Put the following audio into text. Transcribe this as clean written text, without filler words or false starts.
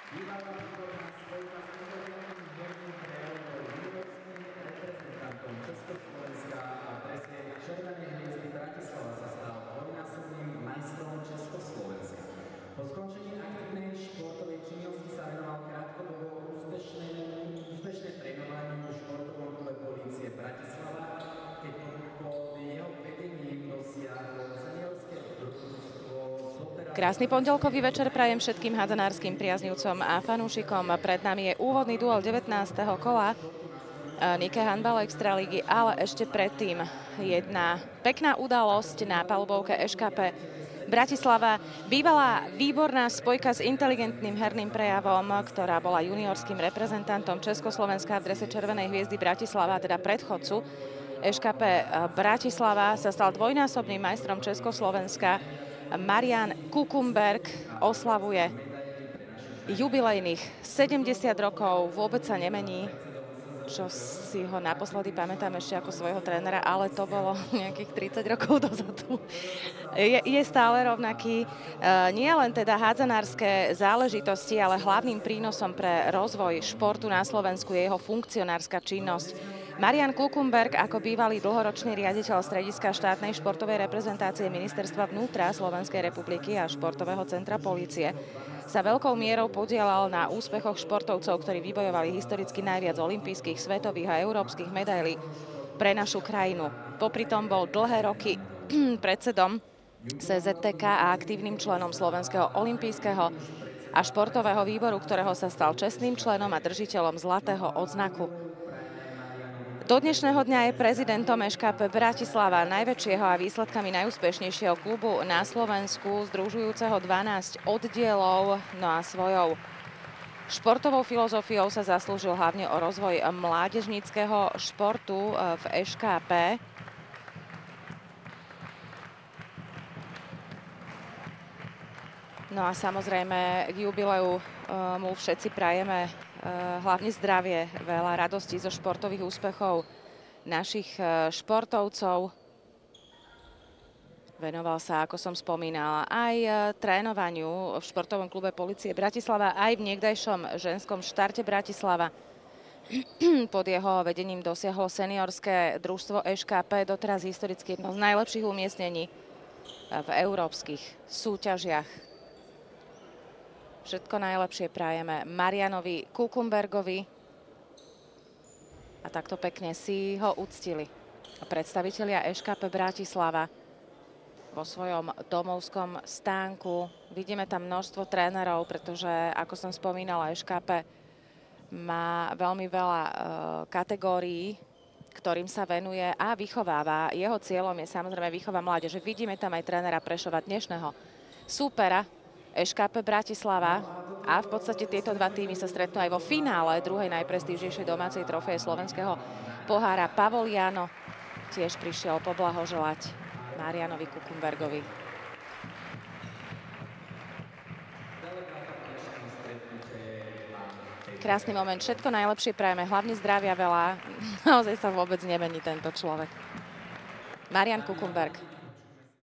Bývalá výborná spojka s inteligentným herným prejavom bol juniorským reprezentantom Československa a presne Červenej hviezdy Bratislava sa stal dvojnásobným majstrom Československa. Po skončení aktívnej športovej činnosti sa venoval krátkodobo úspešné trénovaniu v športovom klube Polície Bratislava, keď pod jeho vedením dosiahol seniorské družstvo. Krásny pondelkový večer prajem všetkým hádzanárskym priaznivcom a fanúšikom. Pred nami je úvodný duel 19. kola Nike Handball Extraligy, ale ešte predtým jedna pekná udalosť na palubovke ŠKP Bratislava. Bývalá výborná spojka s inteligentným herným prejavom, ktorá bola juniorským reprezentantom Československa v drese Červenej hviezdy Bratislava, teda predchodcu ŠKP Bratislava, sa stal dvojnásobným majstrom Československa. Marian Kukumberg oslavuje jubilejných 70 rokov, vôbec sa nemení, čo si ho naposledy pamätám ešte ako svojho trénera, ale to bolo nejakých 30 rokov dozadu. Je stále rovnaký. Nie len teda hádzanárske záležitosti, ale hlavným prínosom pre rozvoj športu na Slovensku je jeho funkcionárska činnosť. Marian Kukumberg ako bývalý dlhoročný riaditeľ strediska štátnej športovej reprezentácie Ministerstva vnútra Slovenskej republiky a športového centra polície sa veľkou mierou podielal na úspechoch športovcov, ktorí vybojovali historicky najviac olympijských, svetových a európskych medailí pre našu krajinu. Popri tom bol dlhé roky predsedom CZTK a aktívnym členom Slovenského olympijského a športového výboru, ktorého sa stal čestným členom a držiteľom zlatého odznaku. Do dnešného dňa je prezidentom ŠKP Bratislava, najväčšieho a výsledkami najúspešnejšieho klubu na Slovensku, združujúceho 12 oddielov. No a svojou športovou filozofiou sa zaslúžil hlavne o rozvoj mládežníckeho športu v ŠKP. No a samozrejme k jubileu mu všetci prajeme hlavne zdravie, veľa radosti zo športových úspechov našich športovcov. Venoval sa, ako som spomínala, aj trénovaniu v športovom klube Polície Bratislava, aj v niekdajšom ženskom Štarte Bratislava. Pod jeho vedením dosiahlo seniorské družstvo ŠKP doteraz historicky jedno z najlepších umiestnení v európskych súťažiach. Všetko najlepšie prajeme Marianovi Kukumbergovi. A takto pekne si ho uctili predstavitelia ŠKP Bratislava vo svojom domovskom stánku. Vidíme tam množstvo trénerov, pretože, ako som spomínala, ŠKP má veľmi veľa kategórií, ktorým sa venuje a vychováva. Jeho cieľom je samozrejme výchova mládeže. Vidíme tam aj trénera Prešova, dnešného súpera ŠKP Bratislava, a v podstate tieto dva týmy sa stretnú aj vo finále druhej najprestížnejšej domácej trofeje slovenského pohára. Pavol Jano tiež prišiel poblahoželať Marianovi Kukumbergovi. Krásny moment, všetko najlepšie prajeme, hlavne zdravia veľa. Naozaj sa vôbec nemení tento človek. Marian Kukumberg.